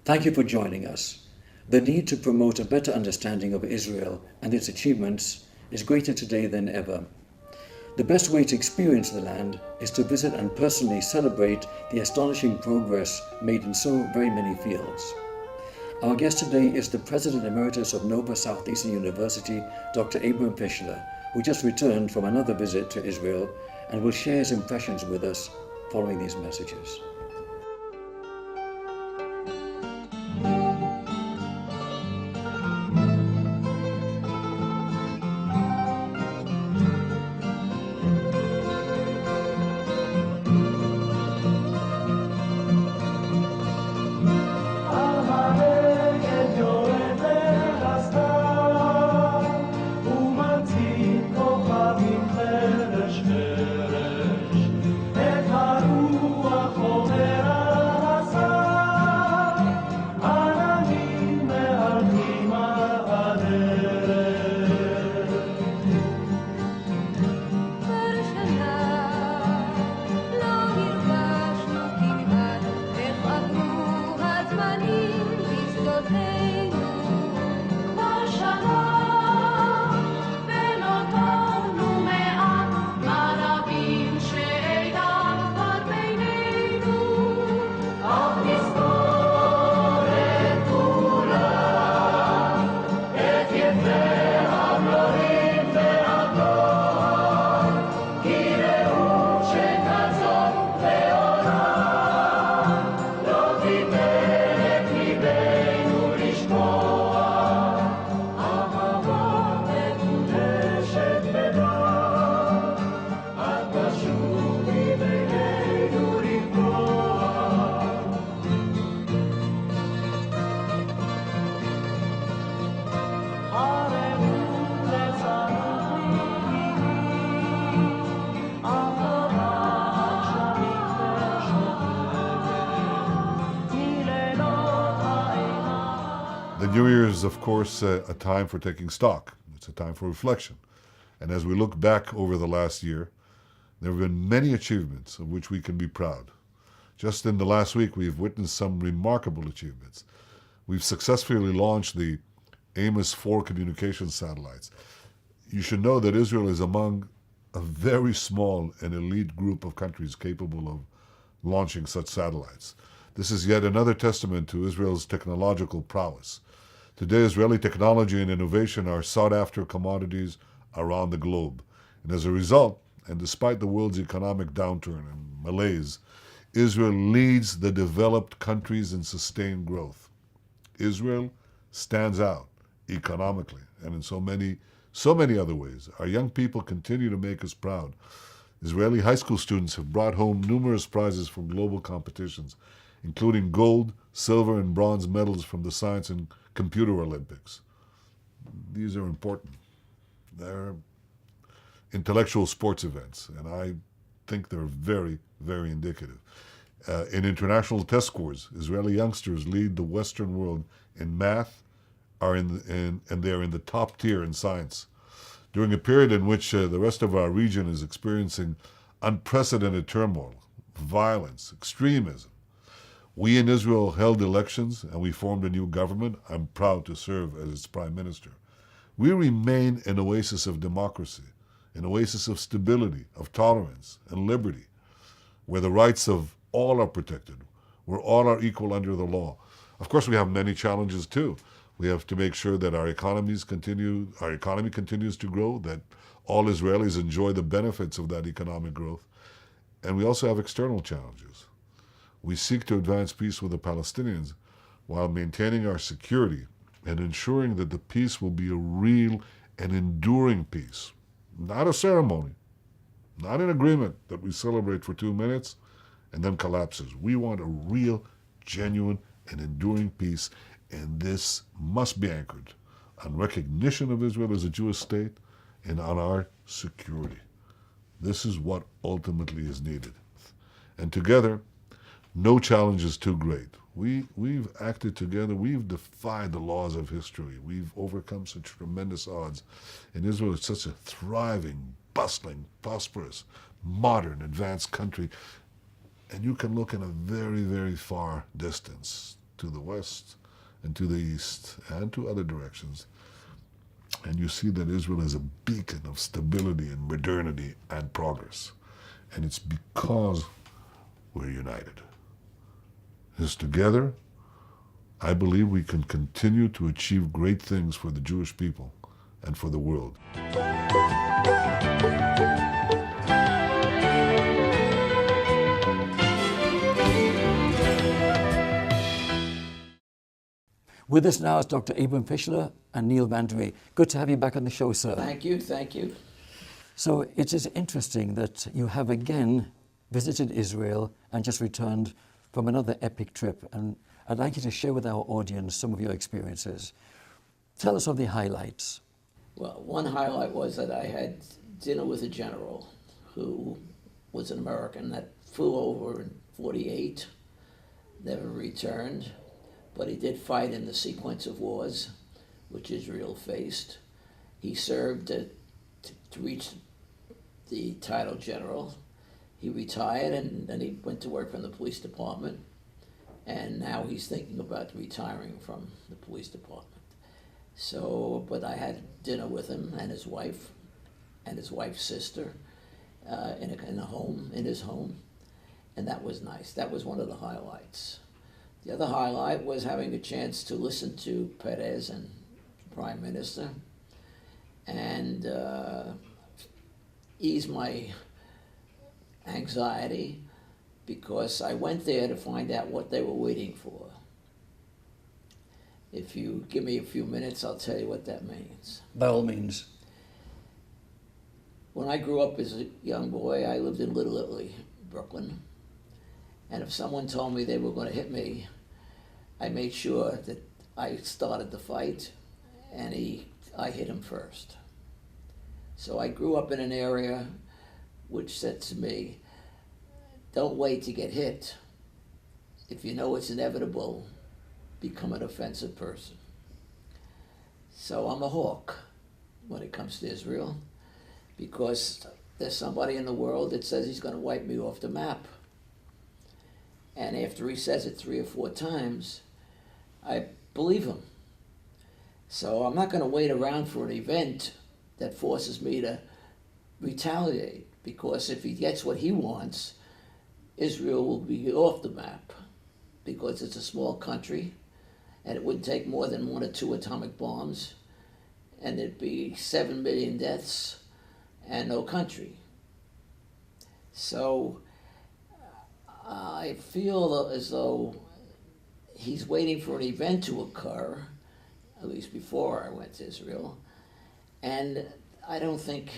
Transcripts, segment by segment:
Thank you for joining us. The need to promote a better understanding of Israel and its achievements is greater today than ever. The best way to experience the land is to visit and personally celebrate the astonishing progress made in so very many fields. Our guest today is the President Emeritus of Nova Southeastern University, Dr. Fischler, who just returned from another visit to Israel and will share his impressions with us following these messages. New Year is, of course, a time for taking stock. It's a time for reflection. And as we look back over the last year, there have been many achievements of which we can be proud. Just in the last week, we've witnessed some remarkable achievements. We've successfully launched the Amos 4 communication satellites. You should know that Israel is among a very small and elite group of countries capable of launching such satellites. This is yet another testament to Israel's technological prowess. Today, Israeli technology and innovation are sought-after commodities around the globe. And as a result, and despite the world's economic downturn and malaise, Israel leads the developed countries in sustained growth. Israel stands out economically and in so many other ways. Our young people continue to make us proud. Israeli high school students have brought home numerous prizes from global competitions, including gold, silver, and bronze medals from the Science and Computer Olympics. These are important. They're intellectual sports events, and I think they're very, very indicative. In international test scores, Israeli youngsters lead the Western world in math, and they're in the top tier in science. During a period in which the rest of our region is experiencing unprecedented turmoil, violence, extremism, we in Israel held elections and we formed a new government. I'm proud to serve as its prime minister. We remain an oasis of democracy, an oasis of stability, of tolerance and liberty, where the rights of all are protected, where all are equal under the law. Of course, we have many challenges too. We have to make sure that our economy continues to grow, that all Israelis enjoy the benefits of that economic growth. And we also have external challenges. We seek to advance peace with the Palestinians while maintaining our security and ensuring that the peace will be a real and enduring peace, not a ceremony, not an agreement that we celebrate for 2 minutes and then collapses. We want a real, genuine, and enduring peace, and this must be anchored on recognition of Israel as a Jewish state and on our security. This is what ultimately is needed. And together, no challenge is too great. We've acted together. We've defied the laws of history. We've overcome such tremendous odds. And Israel is such a thriving, bustling, prosperous, modern, advanced country. And you can look in a very, very far distance to the west and to the east and to other directions. And you see that Israel is a beacon of stability and modernity and progress. And it's because we're united. Because together, I believe we can continue to achieve great things for the Jewish people and for the world. With us now is Dr. Abram Fischler and Neil Van Dree. Good to have you back on the show, sir. Thank you, thank you. So it is interesting that you have again visited Israel and just returned from another epic trip. And I'd like you to share with our audience some of your experiences. Tell us of the highlights. Well, one highlight was that I had dinner with a general who was an American that flew over in 48, never returned, but he did fight in the sequence of wars which Israel faced. He served to reach the title general. He retired and then he went to work for the police department, and now he's thinking about retiring from the police department. So, but I had dinner with him and his wife's sister in his home, and that was nice. That was one of the highlights. The other highlight was having a chance to listen to Peretz and the Prime Minister and ease my anxiety, because I went there to find out what they were waiting for. If you give me a few minutes, I'll tell you what that means. By all means. When I grew up as a young boy, I lived in Little Italy, Brooklyn. And if someone told me they were going to hit me, I made sure that I started the fight, and I hit him first. So I grew up in an area which said to me, don't wait to get hit. If you know it's inevitable, become an offensive person. So I'm a hawk when it comes to Israel, because there's somebody in the world that says he's going to wipe me off the map. And after he says it 3 or 4 times, I believe him. So I'm not going to wait around for an event that forces me to retaliate, because if he gets what he wants, Israel will be off the map, because it's a small country and it wouldn't take more than 1 or 2 atomic bombs, and there'd be 7 million deaths and no country. So I feel as though he's waiting for an event to occur, at least before I went to Israel, and I don't think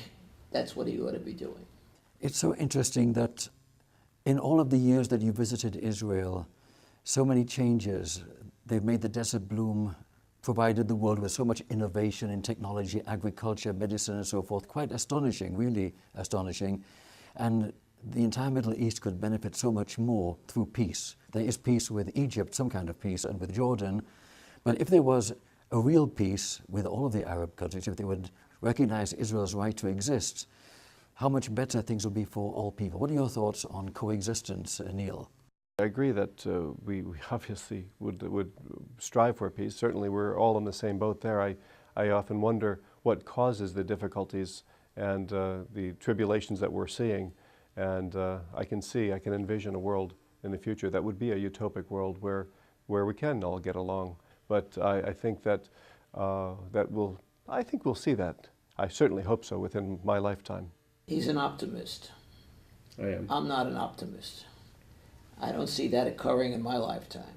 that's what he ought to be doing. It's so interesting that in all of the years that you visited Israel, so many changes. They've made the desert bloom, provided the world with so much innovation in technology, agriculture, medicine, and so forth. Quite astonishing, really astonishing. And the entire Middle East could benefit so much more through peace. There is peace with Egypt, some kind of peace, and with Jordan. But if there was a real peace with all of the Arab countries, if they would recognize Israel's right to exist, how much better things would be for all people. What are your thoughts on coexistence, Neil? I agree that we obviously would strive for peace. Certainly we're all in the same boat there. I often wonder what causes the difficulties and the tribulations that we're seeing. And I can envision a world in the future that would be a utopic world where we can all get along. But I think that we'll see that. I certainly hope so within my lifetime. He's an optimist. I am. I'm not an optimist. I don't see that occurring in my lifetime,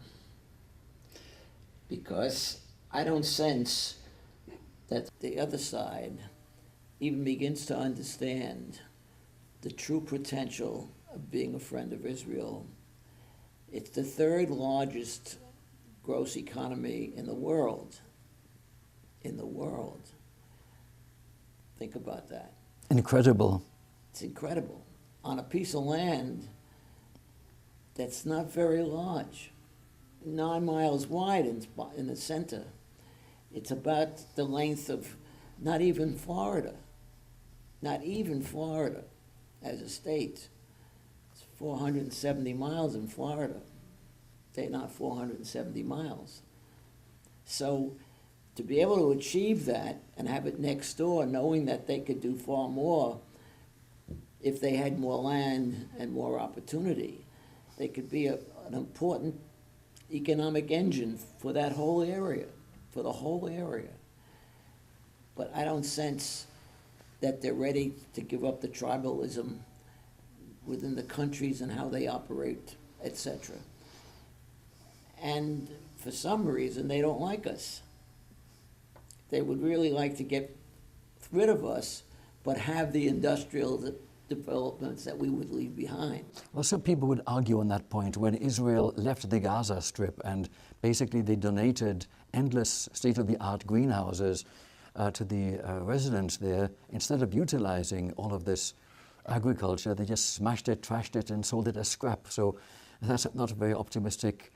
because I don't sense that the other side even begins to understand the true potential of being a friend of Israel. It's the 3rd largest gross economy in the world. In the world. Think about that. Incredible. It's incredible. On a piece of land that's not very large, 9 miles wide in the center. It's about the length of not even Florida as a state. It's 470 miles in Florida. They're not 470 miles. So to be able to achieve that and have it next door, knowing that they could do far more if they had more land and more opportunity, they could be an important economic engine for that whole area, for the whole area. But I don't sense that they're ready to give up the tribalism within the countries and how they operate, etc. And for some reason, they don't like us. They would really like to get rid of us, but have the industrial developments that we would leave behind. Well, some people would argue on that point. When Israel left the Gaza Strip and basically they donated endless state-of-the-art greenhouses to the residents there, instead of utilizing all of this agriculture, they just smashed it, trashed it, and sold it as scrap. So that's not a very optimistic...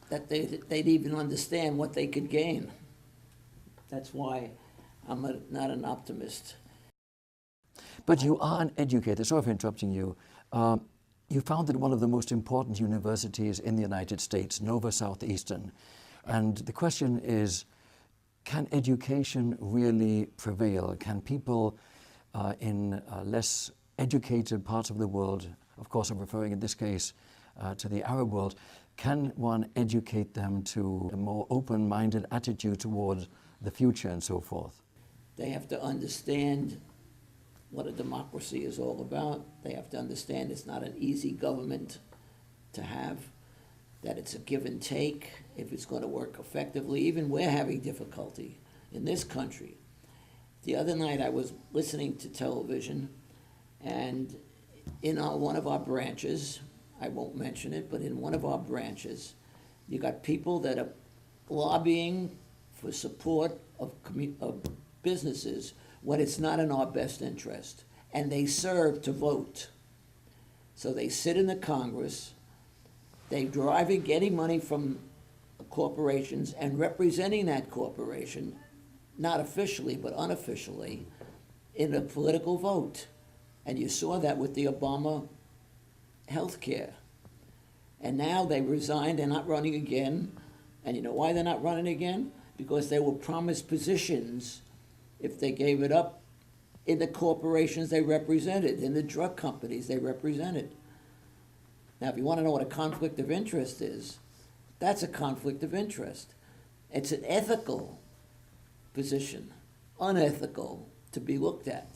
That they'd even understand what they could gain. That's why I'm not an optimist. But you are an educator. Sorry for interrupting you. You founded one of the most important universities in the United States, Southeastern. And the question is, can education really prevail? Can people in less educated parts of the world, of course I'm referring in this case to the Arab world, can one educate them to a more open-minded attitude toward the future and so forth? They have to understand what a democracy is all about. They have to understand it's not an easy government to have, that it's a give and take if it's going to work effectively. Even we're having difficulty in this country. The other night I was listening to television, and in one of our branches, I won't mention it, but in one of our branches, you got people that are lobbying for support of businesses when it's not in our best interest, and they serve to vote. So they sit in the Congress, they driving, getting money from corporations and representing that corporation, not officially but unofficially, in a political vote. And you saw that with the Obama health care. And now they resigned, they're not running again. And you know why they're not running again? Because they were promised positions if they gave it up in the corporations they represented, in the drug companies they represented. Now, if you want to know what a conflict of interest is, that's a conflict of interest. It's an ethical position, unethical to be looked at.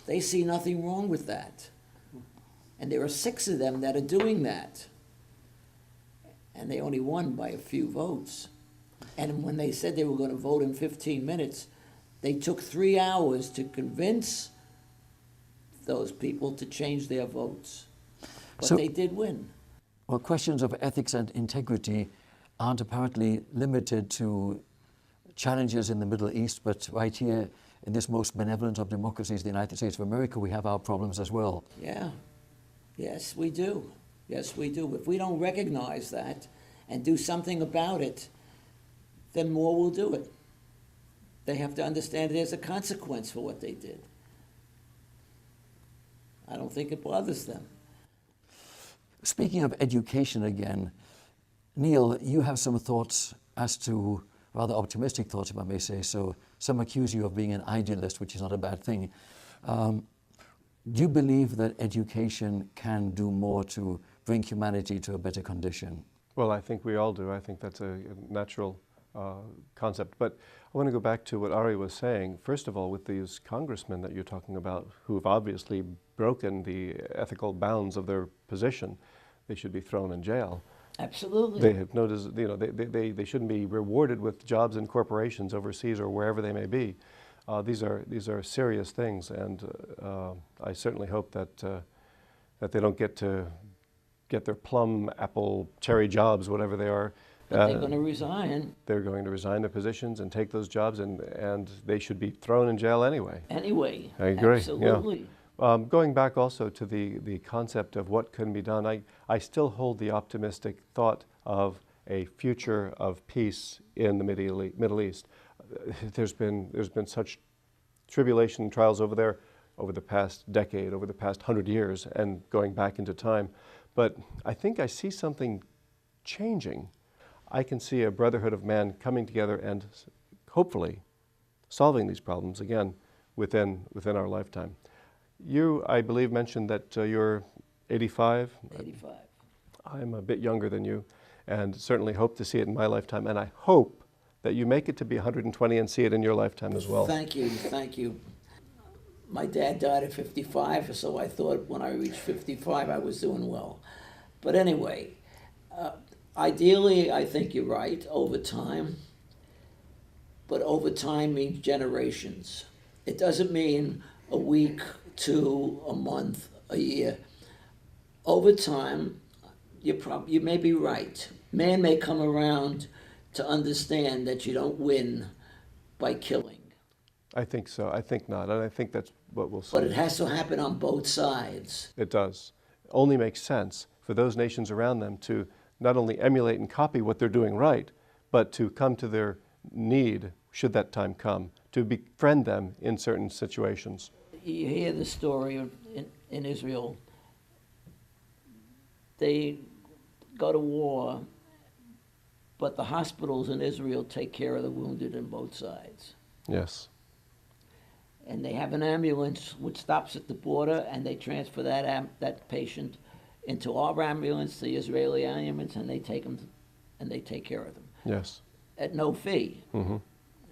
They see nothing wrong with that. And there are 6 of them that are doing that. And they only won by a few votes. And when they said they were going to vote in 15 minutes, they took 3 hours to convince those people to change their votes. But So- they did win. Well, questions of ethics and integrity aren't apparently limited to challenges in the Middle East, but right here in this most benevolent of democracies, the United States of America, we have our problems as well. Yeah. Yes, we do. Yes, we do. If we don't recognize that and do something about it, then more will do it. They have to understand there's a consequence for what they did. I don't think it bothers them. Speaking of education again, Neil, you have some thoughts as to, rather optimistic thoughts if I may say so. Some accuse you of being an idealist, which is not a bad thing. Do you believe that education can do more to bring humanity to a better condition? Well, I think we all do. I think that's a natural concept. But I want to go back to what Ari was saying. First of all, with these congressmen that you're talking about, who have obviously broken the ethical bounds of their position, they should be thrown in jail. Absolutely. They have noticed, you know, they shouldn't be rewarded with jobs in corporations overseas or wherever they may be. These are serious things, and I certainly hope that that they don't get their plum, apple, cherry jobs, whatever they are, But they're going to resign They're going to resign their positions and take those jobs, and they should be thrown in jail anyway. anyway. I agree. Absolutely. Yeah. Going back also to the concept of what can be done, I still hold the optimistic thought of a future of peace in the Middle East. There's been such tribulation and trials over there over the past decade, over the past 100 years, and going back into time. But I think I see something changing. I can see a brotherhood of man coming together and hopefully solving these problems again within our lifetime. You, I believe, mentioned that you're 85. 85. I'm a bit younger than you, and certainly hope to see it in my lifetime. And I hope that you make it to be 120 and see it in your lifetime as well. Thank you. Thank you. My dad died at 55, so I thought when I reached 55 I was doing well. But anyway, ideally, I think you're right, over time. But over time means generations. It doesn't mean a week, 2, a month, a year. Over time, you may be right. Man may come around to understand that you don't win by killing. I think so. I think not. And I think that's what we'll see. But it has to happen on both sides. It does. It only makes sense for those nations around them to not only emulate and copy what they're doing right, but to come to their need, should that time come, to befriend them in certain situations. You hear the story in Israel. They go to war, but the hospitals in Israel take care of the wounded on both sides. Yes. And they have an ambulance which stops at the border, and they transfer that patient into our ambulance, the Israeli ambulance, and they take them, and they take care of them Yes. at no fee. Mm-hmm.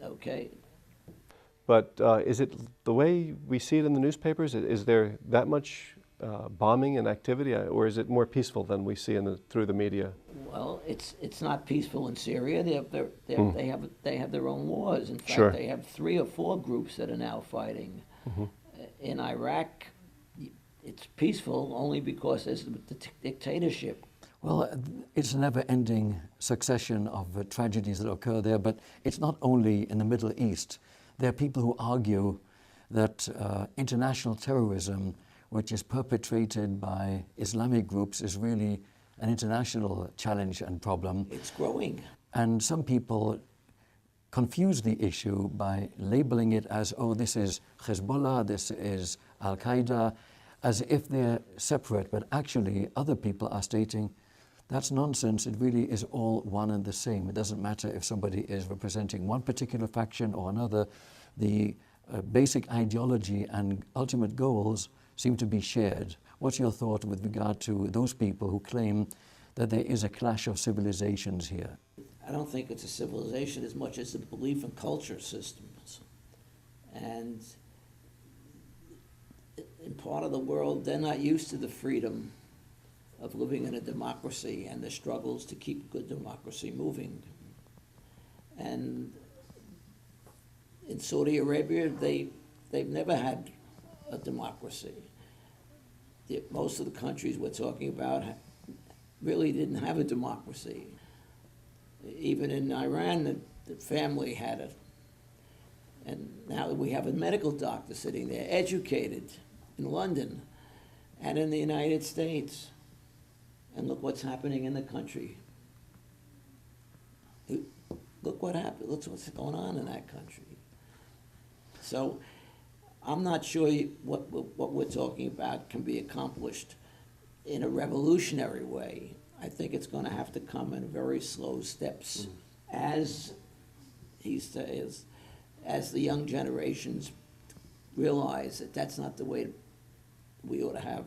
Okay. But is it the way we see it in the newspapers? Is there that much bombing and activity, or is it more peaceful than we see through the media? Well, it's not peaceful in Syria. They have their own wars. In fact, Sure. they have 3 or 4 groups that are now fighting. Mm-hmm. In Iraq, it's peaceful only because there's the dictatorship. Well, it's a never-ending succession of tragedies that occur there, but it's not only in the Middle East. There are people who argue that international terrorism, which is perpetrated by Islamic groups, is really an international challenge and problem. It's growing. And some people confuse the issue by labeling it as, oh, this is Hezbollah, this is Al-Qaeda, as if they're separate. But actually, other people are stating, that's nonsense. It really is all one and the same. It doesn't matter if somebody is representing one particular faction or another. The basic ideology and ultimate goals seem to be shared. What's your thought with regard to those people who claim that there is a clash of civilizations here? I don't think it's a civilization as much as a belief in culture systems. And in part of the world, they're not used to the freedom of living in a democracy and the struggles to keep good democracy moving. And in Saudi Arabia, they've never had a democracy. Most of the countries we're talking about really didn't have a democracy. Even in Iran, the family had it. And now we have a medical doctor sitting there, educated in London and in the United States. And look what's happening in the country. Look what happened. Look what's going on in that country. So I'm not sure what we're talking about can be accomplished in a revolutionary way. I think it's going to have to come in very slow steps as he says, as the young generations realize that that's not the way we ought to have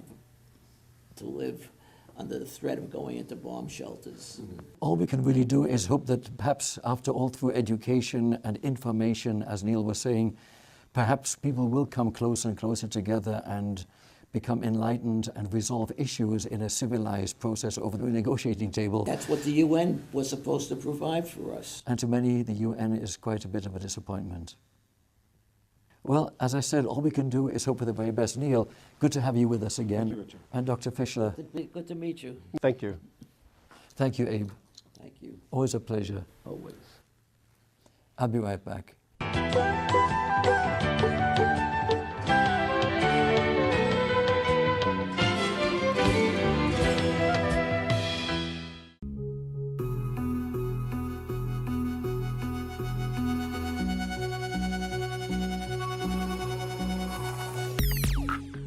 to live under the threat of going into bomb shelters. All we can really do is hope that perhaps after all, through education and information, as Neil was saying, perhaps people will come closer and closer together and become enlightened and resolve issues in a civilized process over the negotiating table. That's what the UN was supposed to provide for us. And to many, the UN is quite a bit of a disappointment. Well, as I said, all we can do is hope for the very best. Neil, good to have you with us again. Thank you, Richard. And Dr. Fischler. Good to meet you. Thank you. Thank you, Abe. Thank you. Always a pleasure. Always. I'll be right back.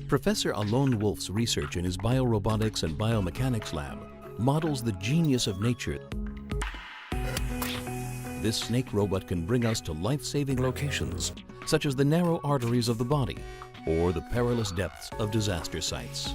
Professor Alon Wolf's research in his biorobotics and biomechanics lab models the genius of nature. This snake robot can bring us to life-saving locations, such as the narrow arteries of the body or the perilous depths of disaster sites.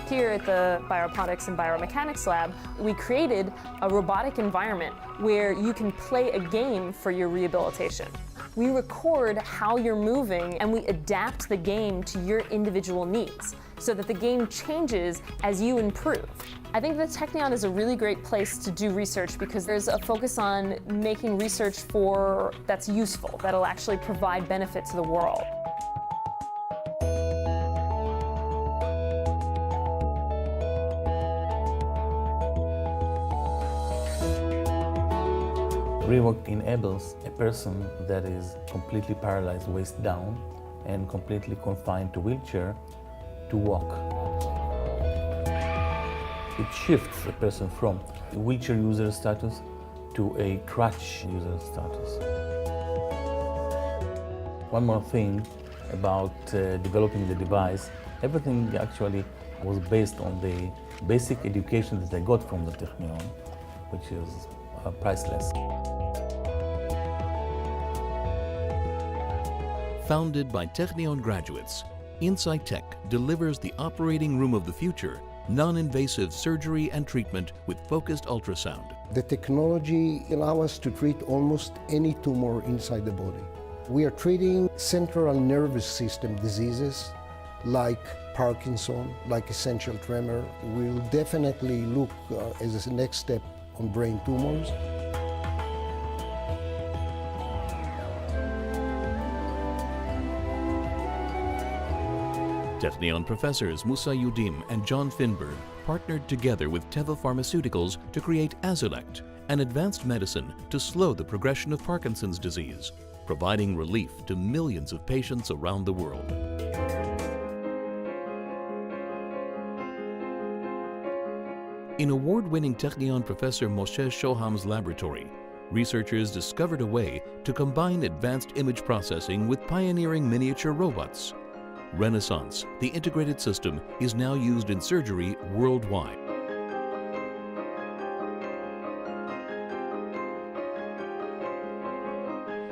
Here at the Biorobotics and Biomechanics Lab, we created a robotic environment where you can play a game for your rehabilitation. We record how you're moving and we adapt the game to your individual needs so that the game changes as you improve. I think that Technion is a really great place to do research because there's a focus on making research that's useful, that'll actually provide benefit to the world. Rework enables a person that is completely paralyzed waist down and completely confined to wheelchair to walk. It shifts a person from a wheelchair user status to a crutch user status. One more thing about developing the device, everything actually was based on the basic education that I got from the Technion, which is priceless. Founded by Technion graduates, Insight Tech delivers the operating room of the future, non-invasive surgery and treatment with focused ultrasound. The technology allows us to treat almost any tumor inside the body. We are treating central nervous system diseases like Parkinson, like essential tremor. We'll definitely look as a next step on brain tumors. Technion professors Musa Yudim and John Finberg partnered together with Teva Pharmaceuticals to create Azilect, an advanced medicine to slow the progression of Parkinson's disease, providing relief to millions of patients around the world. In award-winning Technion professor Moshe Shoham's laboratory, researchers discovered a way to combine advanced image processing with pioneering miniature robots. Renaissance, the integrated system, is now used in surgery worldwide.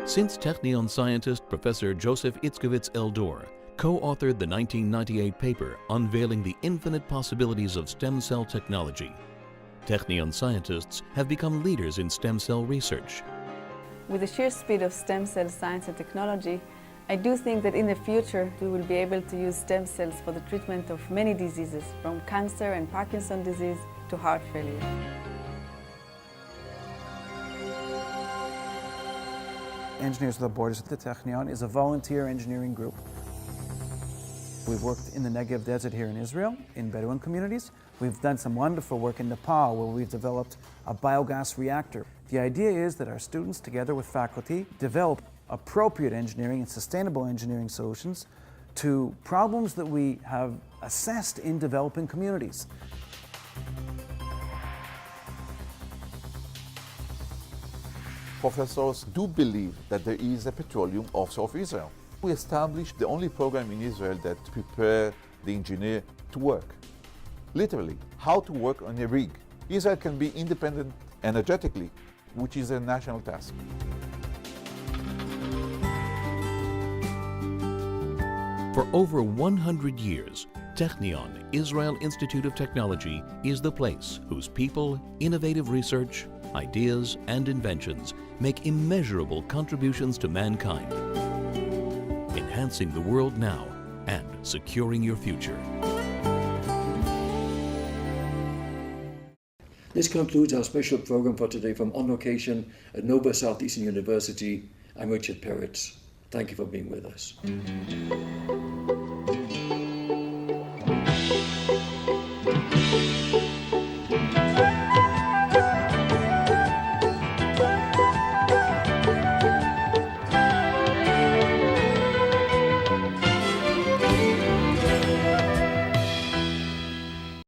Since Technion scientist Professor Joseph Itzkovitz Eldor co-authored the 1998 paper unveiling the infinite possibilities of stem cell technology, Technion scientists have become leaders in stem cell research. With the sheer speed of stem cell science and technology, I do think that in the future we will be able to use stem cells for the treatment of many diseases, from cancer and Parkinson's disease to heart failure. Engineers Without Borders at the Technion is a volunteer engineering group. We've worked in the Negev Desert here in Israel, in Bedouin communities. We've done some wonderful work in Nepal where we've developed a biogas reactor. The idea is that our students, together with faculty, develop appropriate engineering and sustainable engineering solutions to problems that we have assessed in developing communities. Professors do believe that there is a petroleum offshore of Israel. We established the only program in Israel that prepares the engineer to work. Literally, how to work on a rig. Israel can be independent energetically, which is a national task. For over 100 years, Technion, Israel Institute of Technology, is the place whose people, innovative research, ideas, and inventions make immeasurable contributions to mankind, enhancing the world now and securing your future. This concludes our special program for today from On Location at Nova Southeastern University. I'm Richard Peritz. Thank you for being with us.